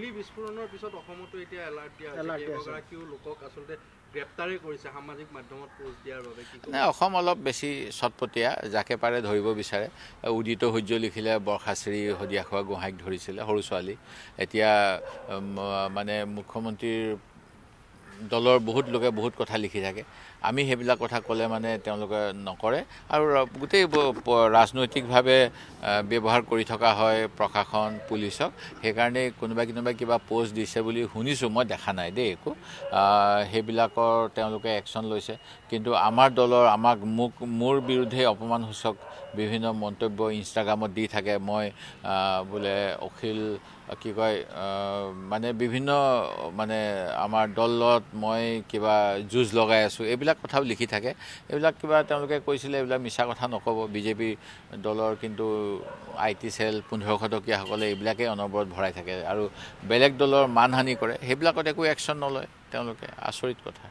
দিল্লী বিস্ফোৰণৰ পিছত অসমতো এতিয়া এলাৰ্ট দিয়া হৈছে কেইবাগৰাকীও লোকক আচলতে গ্ৰেপ্তাৰে কৰিছে সামাজিক মাধ্যমত পোষ্ট দিয়াৰ বাবে কি অসম অলপ বেছি চটপটীয়া যাকে পাৰে ধৰিব বিচাৰে উদিত সূৰ্য লিখিলে বৰখাচৰি শদিয়া খোৱা গোহাঁইক ধৰিছিলে সৰু ছোৱালী এতিয়া মানে মুখ্যমন্ত্ৰীৰ দলৰ বহুত লোকে বহুত কথা লিখি থাকে আমি সেইবিলাক কথা ক'লে মানে তেওঁলোকে নকৰে আৰু গোটেই ৰাজনৈতিকভাৱে ব্যৱহাৰ কৰি থকা হয় প্ৰশাসন পুলিচক সেইকাৰণে কোনোবাই কিবা পোষ্ট দিছে বুলি শুনিছোঁ মই দেখা নাই দেই একো সেইবিলাকৰ তেওঁলোকে একশ্যন লৈছে কিন্তু আমাৰ দলৰ মোৰ বিৰুদ্ধে অপমানসূচক বিভিন্ন মন্তব্য ইনষ্টাগ্ৰামত দি থাকে মই বোলে অখিল কি কয় মানে বিভিন্ন মানে আমাৰ দলত মই কিবা যুঁজ লগাই আছোঁ এইবিলাক কথাও লিখি থাকে এইবিলাক কিবা তেওঁলোকে কৈছিলে এইবিলাক মিছা কথা নক'ব বিজেপি দলৰ কিন্তু IT চেল 1500 টকীয়াসকলে এইবিলাকেই অনবৰত ভৰাই থাকে আৰু বেলেগ দলৰ মানহানি কৰে সেইবিলাকত একো একশ্যন নলয় তেওঁলোকে আচৰিত কথা